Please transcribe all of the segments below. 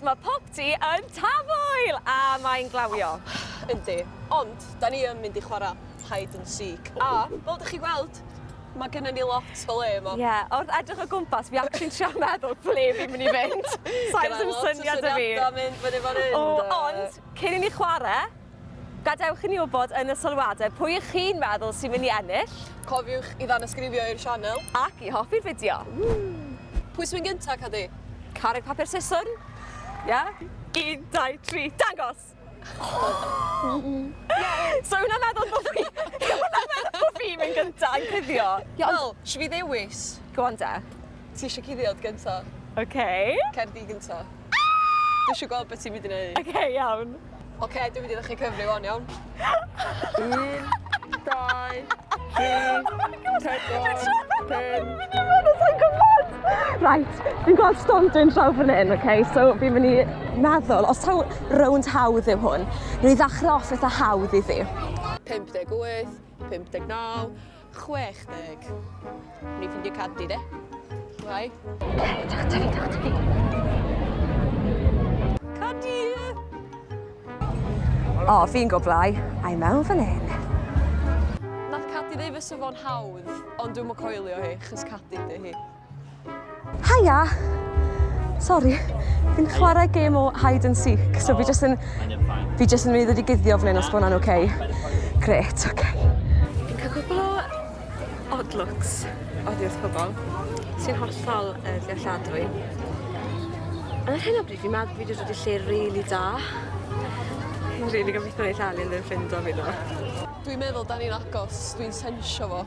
mae PopT yn Tafwyl a mae'n glawio. Yndi, ond da ni yn mynd i chwarae hide and seek. A, fel ydych chi gweld, mae gennym ni lot o le yma. Ie, wrth edrych o gwmpas, fi actually'n trio meddwl ble fi'n mynd i fynd. Sa'n ddim syniad o fi. mynd fyny fan hyn. Ond, cyn i ni chwarae, gadewch i ni wybod yn y sylwadau pwy ych chi'n meddwl sy'n mynd i ennill. Cofiwch i Tanysgrifia i'r sianel. Ac i hoffi'r fideo. Pwy sy'n mynd gynta, Cadi? Carreg papur siswrn. Ie? 1, 2, 3, dangos! So hwnna'n meddwl bod fi'n mynd gynta yn cuddio. Wel, si fi ddewis. Go on de. Ti eisiau cuddiad gynta? Oce. Cerdi gynta. Dwi eisiau gweld beth ti'n mynd i wneud. Oce, iawn. Oce, dwi'n mynd i ddechrau cyfri wan, iawn. 1, 2, 3, 4, 5. Right, fi'n gweld stondyn draw fan hyn, okay? So fi'n mynd i meddwl, os taw rownd hawdd yw hwn, ni'n i ddechrau off eitha hawdd iddi. 58, 59, 60. Ni'n ffindio Cadi, de? Rai? Tyfi. Cadi! O, fi'n goblau, a'i mewn fan hyn. Nath Cadi ddeu fysa fo'n hawdd, ond dwi'n coelio hi, chys Cadi dy hi. Haia! Sori, fi'n chwarae gêm o hide and seek, so fi jyst yn mynd i ddod i guddio fan hyn os bod hwnna'n oce. Gret, oce. Fi'n cael gwbl o odd looks oddi wrth pobl sy'n hollol ddealladwy. Yn yr hyn o bryd, fi'n meddwl fi wedi dod i lle rili da. Mae'n rili gobeithio wneud Elin ddim ffindo fi ddo. Dwi'n meddwl da ni'n agos, dwi'n sensio fo.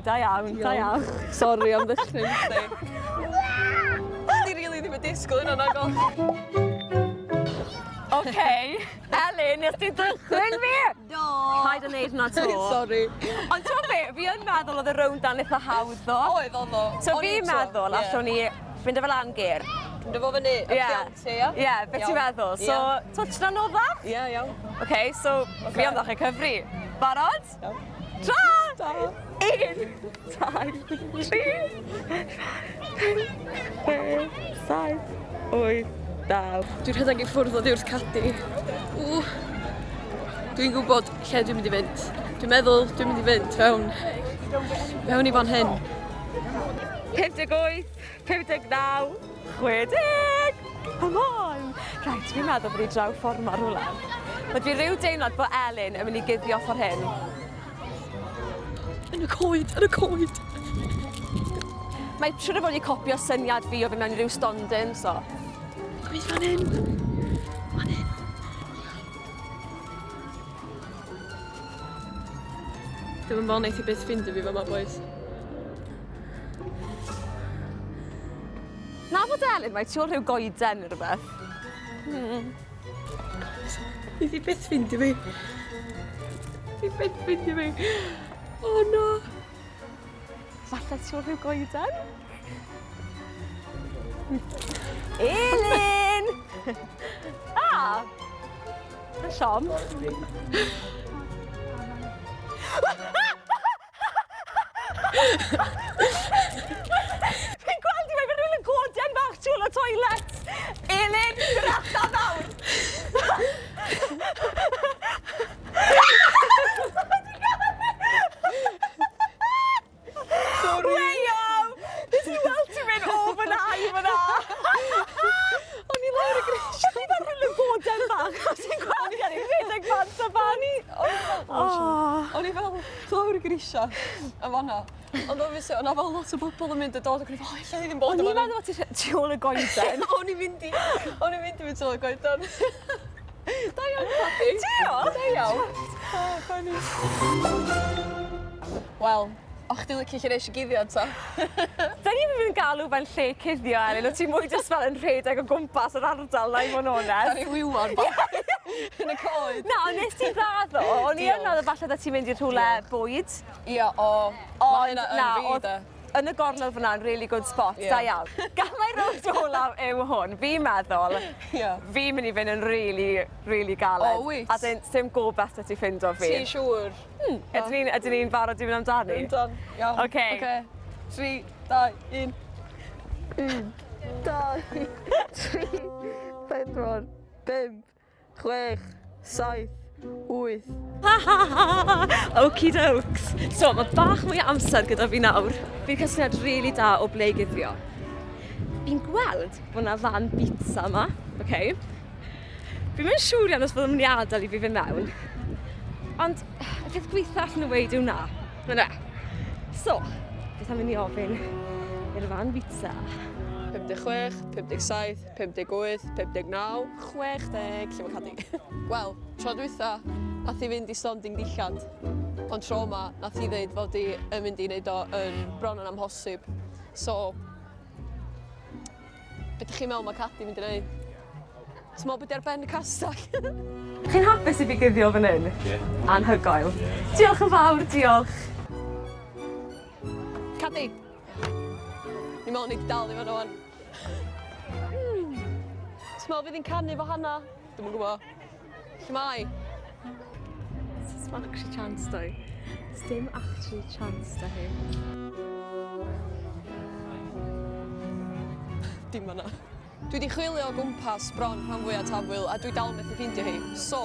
Da iawn. Sori am ddechrau chdi. Chdi rili ddim yn disgwyl yna nagol. Oce, Elin, nes ti dychwyn fi? Do. Paid yn neud hwnna to. Sori. Ond ti'n fe, fi yn meddwl oedd y rownd dan eitha hawdd ddo. Oedd o ddo. So fi'n meddwl, allwn ni fynd efo lan gyr. Fynd efo fyny, y fianti, ia? Ie, beth ti'n meddwl? So, touchdown o dda? Ie, iawn. Oce, so fi am ddechrau cyfri. Barod? Tra! 1, 2, 3, 4, 5, 6, 8, 9. Dwi'n rhedeg i ffwrdd o ddiwrth Cadi. Dwi'n gwybod lle dwi'n mynd i fynd. Dwi'n meddwl dwi'n mynd i fynd fewn i fan hyn. 58, 59, 60. Come on! Right, fi'n meddwl bod i draw ffordd ma rhywle. Mae dwi rhyw deimlad bod Elin yn mynd i guddio ffordd hyn. Yn y coed. Mae siwr o fod i copio syniad fi o fi mewn i ryw stondin, so... Gwyth fan hyn. Ddim yn bod wneud i beth ffindio fi fama, boys. Na bod Elin, mae ti'n rhyw goeden neu rhywbeth. Wneud i beth ffindio fi. Oh no! Falle ti'n rhyw goeden? Elin! Y siom. Fi'n gweld i mae rhywun yn goeden bach tu ôl y toilet. Elin, grafta nawr! O'n i fel llawr y grisia yn fan'na. Ond obviously, o'na fel lot o bobl yn mynd y dod ac o'n i fel, lle ddim bod O'n i'n meddwl ti tu ôl y goeden. O'n i'n mynd i fynd tu ôl y goeden. Da iawn, Cadi. Diolch! Da iawn. Funny. Wel, o'ch ti licio chi eisiau guddiad ta? Da ni'n mynd galw fe'n lle cuddio, Elin, o ti mwy jyst fel yn rhedeg o gwmpas yr ardal na i fod yn onest. Da ni wywan, ba? Yn y coed. Na, ond nes ti'n radd o. O'n i yn meddwl falle that ti'n mynd i'r rhywle bwyd. Ia, ma' hynna yn fi da. Yn y gornel fyna, yn really good spot, da iawn. Gan mai rownd olaf yw hwn, fi'n meddwl, fi'n mynd i fynd yn really galed. O, wyt? A dyn, dim gobeith da ti ffind o fi. Ti'n siŵr? Ydyn ni'n barod i fynd amdani? Ydyn, iawn. Oce. 3, 2, 1. 1, 2, 3, 4, 5, 6, 7, 8. Okie dokes. So, mae bach mwy o amser gyda fi nawr. Fi'n cysyniad really da o ble guddio. Fi'n gweld bod yna fan pizza yma, okay? Fi'n mynd siŵr iawn os bod yn mynd i adael i fi fynd mewn. Ond, y peth gweithio allan o weid yw na. Yna. So, beth am mynd i ofyn i'r fan pizza. 56, 57, 58, 59, 60, lle mae Cadi. Wel, tro dwytha, nath i fynd i stonding dillad. Ond tro yma, nath i ddeud fod i yn mynd i wneud o yn bron yn amhosib. So, beth chi'n meddwl mae Cadi mynd i wneud? Ti'n meddwl beth ar ben y castell? Chi'n hapus i fi guddio fan hyn? Ie. Anhygoel. Diolch yn fawr, diolch. Cadi! Ni'n meddwl ni wedi dal i fan o'n. Ti'n meddwl fydd hi'n canu fo hana? Dwi'm yn gwybod. Lle mai? Dim actually chance do. Dim actually chance da hi. Dim yna. Dwi wedi chwilio o gwmpas bron rhan fwyaf Tafwyl a dwi dal methu ffeindio hi. So,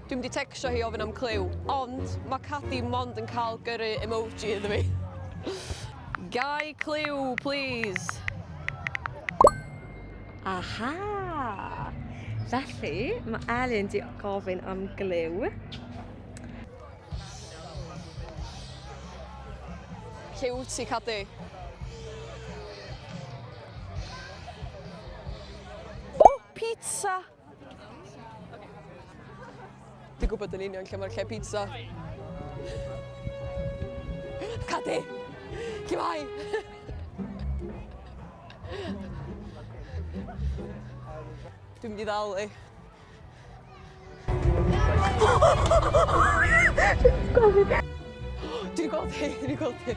dwi'n wedi tecsio hi ofyn am cliw. Ond mae Cadi mond yn cael gyrru emoji iddo fi. Gai cliw, please. Aha! Felly, mae Elin di gofyn am glyw. Lle wyt ti, Cadi? O, pizza! Dwi'n gwybod yn union lle mae'r lle pizza. Cadi! Lle mai? Dwi'n mynd i ddal i. Dwi'n gweld hi, dwi'n gweld hi.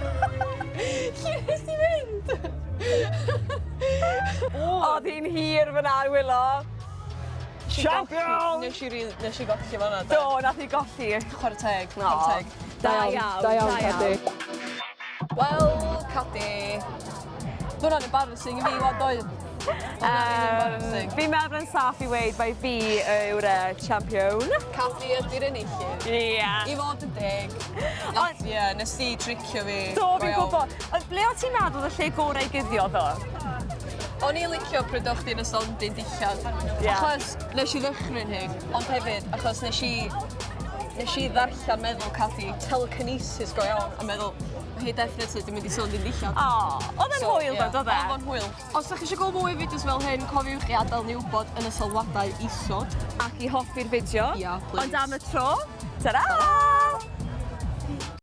Lle nes ti fynd? Oedd hi'n hir fyna, Wylo. Champion! Nes i golli fan'na. Do, nath i golli. Chwarae teg, No. chwarae teg. Da iawn, Da iawn, da Cadi. Wel, Cadi. Hwna'n embarrassing i fi, wan doedd. Fi'n meddwl yn saff i weid mae fi yw'r champion. Cadi ydy'r enillydd. Ie. I fod yn deg. Ie, nes ti tricio fi. Do, fi'n gwybod. Ble o ti'n meddwl y lle gorau guddio ddo? O'n i licio pryd o'ch ti'n ystondyn dillad. Achos nes i ddechrau'n hi, ond hefyd achos nes i ddarllen meddwl Cadi telekinesis go iawn a meddwl mae hi definitely di mynd i stondyn dillad. Oedd yn hwyl dod o dde? Oedd yn hwyl. Os ydych chi eisiau gweld mwy o fideos fel hyn, cofiwch i adael ni wybod yn y sylwadau isod. Ac i hoffi'r fideo. Ia, please. Ond am y tro, ta-ra!